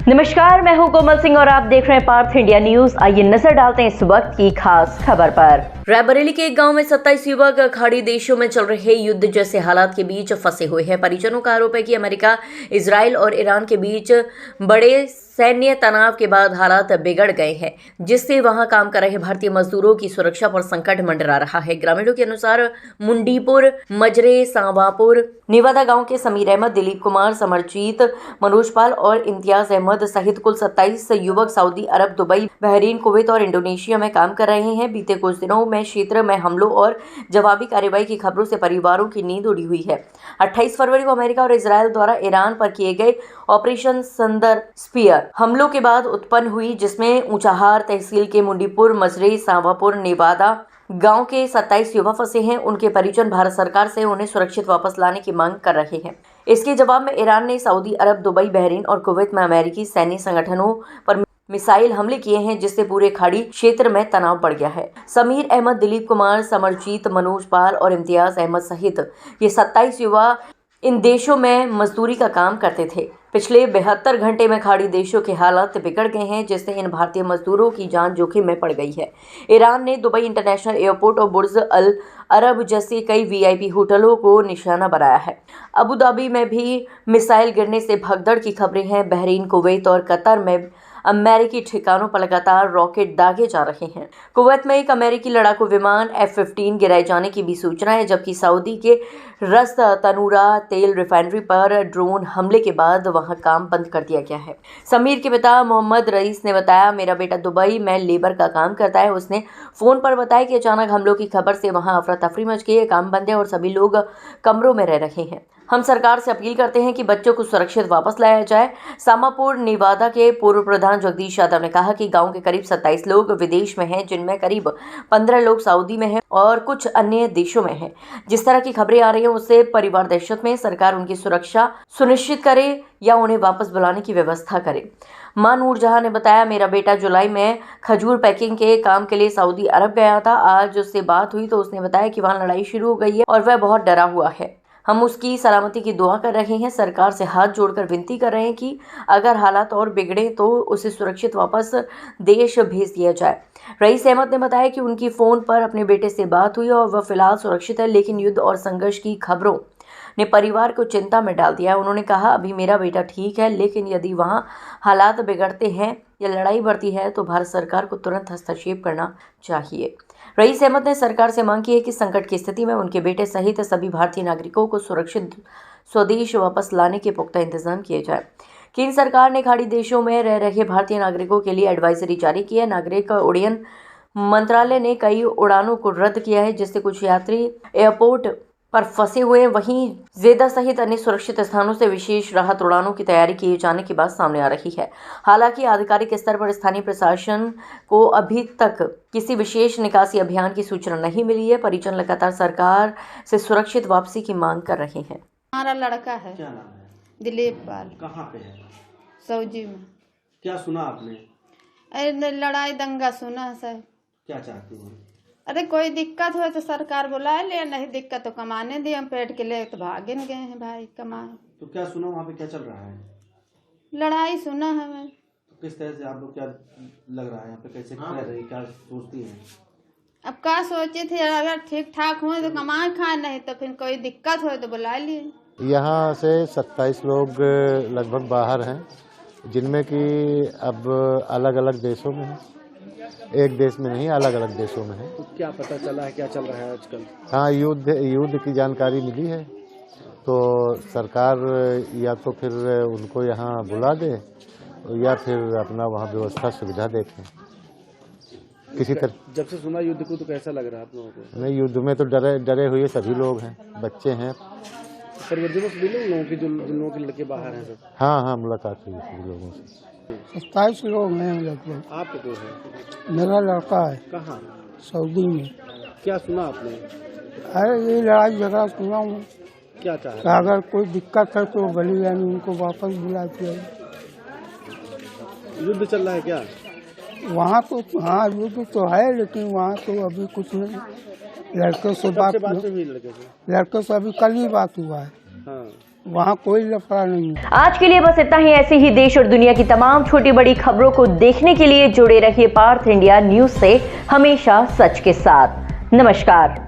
नमस्कार, मैं हूं कोमल सिंह और आप देख रहे हैं पार्थ इंडिया न्यूज। आइए नजर डालते हैं इस वक्त की खास खबर पर। रायबरेली के एक गांव में 27 युवक खाड़ी देशों में चल रहे युद्ध जैसे हालात के बीच फंसे हुए हैं। परिजनों का आरोप है कि अमेरिका, इजराइल और ईरान के बीच बड़े सैन्य तनाव के बाद हालात बिगड़ गए हैं, जिससे वहां काम कर रहे भारतीय मजदूरों की सुरक्षा पर संकट मंडरा रहा है। ग्रामीणों के अनुसार मुंडीपुर, मजरे, सांवापुर, निवादा गांव के समीर अहमद, दिलीप कुमार, समरजीत, मनोज पाल और इम्तियाज अहमद सहित कुल 27 युवक सऊदी अरब, दुबई, बहरीन, कुवैत और इंडोनेशिया में काम कर रहे हैं। बीते कुछ दिनों में क्षेत्र में हमलों और जवाबी कार्रवाई की खबरों से परिवारों की नींद उड़ी हुई है। 28 फरवरी को अमेरिका और इजराइल द्वारा ईरान पर किए गए ऑपरेशन संदर स्पीयर हमलों के बाद उत्पन्न हुई, जिसमें ऊंचाहार तहसील के मुंडीपुर, मजरे, सांवापुर, नेवादा गांव के 27 युवा फंसे हैं। उनके परिजन भारत सरकार से उन्हें सुरक्षित वापस लाने की मांग कर रहे हैं। इसके जवाब में ईरान ने सऊदी अरब, दुबई, बहरीन और कुवैत में अमेरिकी सैन्य संगठनों पर मिसाइल हमले किए हैं, जिससे पूरे खाड़ी क्षेत्र में तनाव बढ़ गया है। समीर अहमद, दिलीप कुमार, समरजीत, मनोज पाल और इम्तियाज अहमद सहित ये 27 युवा इन देशों में मजदूरी का काम करते थे। पिछले 72 घंटे में खाड़ी देशों के हालात बिगड़ गए हैं, जिससे इन भारतीय मजदूरों की जान जोखिम में पड़ गई है। ईरान ने दुबई इंटरनेशनल एयरपोर्ट और बुर्ज अल अरब जैसे कई वीआईपी होटलों को निशाना बनाया है। अबू धाबी में भी मिसाइल गिरने से भगदड़ की खबरें हैं। बहरीन, कुवैत और कतर में अमेरिकी ठिकानों पर लगातार रॉकेट दागे जा रहे हैं। कुवैत में एक अमेरिकी लड़ाकू विमान F-15 गिराए जाने की भी सूचना है, जबकि सऊदी के रस तनूरा तेल रिफाइनरी पर ड्रोन हमले के बाद वहां काम बंद कर दिया गया है। समीर के पिता मोहम्मद रईस ने बताया, मेरा बेटा दुबई में लेबर का काम करता है। उसने फोन पर बताया कि अचानक हमलों की खबर से वहां अफरा तफरी मच गई है, काम बंद है और सभी लोग कमरों में रह रहे हैं। हम सरकार से अपील करते हैं कि बच्चों को सुरक्षित वापस लाया जाए। सामापुर, नेवादा के पूर्व प्रधान जगदीश यादव ने कहा कि गांव के करीब 27 लोग विदेश में हैं, जिनमें करीब 15 लोग सऊदी में हैं और कुछ अन्य देशों में हैं। जिस तरह की खबरें आ रही हैं, उससे परिवार दहशत में। सरकार उनकी सुरक्षा सुनिश्चित करे या उन्हें वापस बुलाने की व्यवस्था करे। मां नूरजहां ने बताया, मेरा बेटा जुलाई में खजूर पैकिंग के काम के लिए सऊदी अरब गया था। आज उससे बात हुई तो उसने बताया कि वहां लड़ाई शुरू हो गई है और वह बहुत डरा हुआ है। हम उसकी सलामती की दुआ कर रहे हैं। सरकार से हाथ जोड़कर विनती कर रहे हैं कि अगर हालात और बिगड़े तो उसे सुरक्षित वापस देश भेज दिया जाए। रईस अहमद ने बताया कि उनकी फ़ोन पर अपने बेटे से बात हुई और वह फिलहाल सुरक्षित है, लेकिन युद्ध और संघर्ष की खबरों ने परिवार को चिंता में डाल दिया है। उन्होंने कहा, अभी मेरा बेटा ठीक है, लेकिन यदि वहाँ हालात बिगड़ते हैं या लड़ाई बढ़ती है तो भारत सरकार को तुरंत हस्तक्षेप करना चाहिए। रईस अहमद ने सरकार से मांग की है कि संकट की स्थिति में उनके बेटे सहित सभी भारतीय नागरिकों को सुरक्षित स्वदेश वापस लाने के पुख्ता इंतजाम किए जाए। केंद्र सरकार ने खाड़ी देशों में रह रहे भारतीय नागरिकों के लिए एडवाइजरी जारी की है। नागरिक उड्डयन मंत्रालय ने कई उड़ानों को रद्द किया है, जिससे कुछ यात्री एयरपोर्ट पर फंसे हुए। वहीं जेदा सहित अन्य सुरक्षित स्थानों से विशेष राहत उड़ानों की तैयारी किए जाने की बात सामने आ रही है। हालांकि आधिकारिक स्तर पर स्थानीय प्रशासन को अभी तक किसी विशेष निकासी अभियान की सूचना नहीं मिली है। परिजन लगातार सरकार से सुरक्षित वापसी की मांग कर रहे हैं। हमारा लड़का है, क्या नाम है? दिलीप पाल। कहाँ पे है? सऊदी में। क्या सुना आपने? अरे लड़ाई दंगा सुना है सर। क्या चाहती हो? अरे कोई दिक्कत हो तो सरकार बुला ले, नहीं दिक्कत तो कमाने दिए। हम पेट के लिए तो भागे गए हैं भाई कमाए। तो क्या सुना वहाँ पे क्या चल रहा है? लड़ाई सुना है मैं। तो किस तरह से आप लोग क्या लग रहा है यहाँ पे कैसे रह रही, क्या सोचती हैं? अब क्या सोचे थे, अगर ठीक ठाक हुए तो कमाए खाए, नहीं तो फिर कोई दिक्कत हो तो बुला लिए। यहाँ से 27 लोग लगभग बाहर हैं, जिनमें कि अब अलग अलग देशों में हैं। एक देश में नहीं, अलग अलग देशों में है। तो क्या पता चला है क्या चल रहा है आजकल? हाँ, युद्ध की जानकारी मिली है, तो सरकार या तो फिर उनको यहाँ बुला दे या फिर अपना वहाँ व्यवस्था सुविधा देखें किसी तरह। जब से सुना युद्ध को तो कैसा लग रहा है आप लोगों को? नहीं, युद्ध में तो डरे हुए सभी लोग हैं, बच्चे हैं। परिवारों से मिले उन लोगों के जिन लोगों के लड़के बाहर हैं सब? हाँ, मुलाकात हुई सभी लोगों से। 27 लोग हैं लगभग। आपके दो है? मेरा लड़का है। कहाँ? सऊदी में। क्या सुना आपने? अरे ये लड़ाई झगड़ा सुना हूँ। क्या चाह कि अगर कोई दिक्कत है तो भले यानी उनको वापस बुला दिया। युद्ध चल रहा है क्या वहाँ? तो हाँ, युद्ध तो है, लेकिन वहाँ तो अभी कुछ नहीं। लड़के से बात हुई? लड़के से अभी कल ही बात हुआ है। हाँ। वहाँ कोई लफड़ा नहीं है। आज के लिए बस इतना ही। ऐसे ही देश और दुनिया की तमाम छोटी बड़ी खबरों को देखने के लिए जुड़े रहिए पार्थ इंडिया न्यूज से, हमेशा सच के साथ। नमस्कार।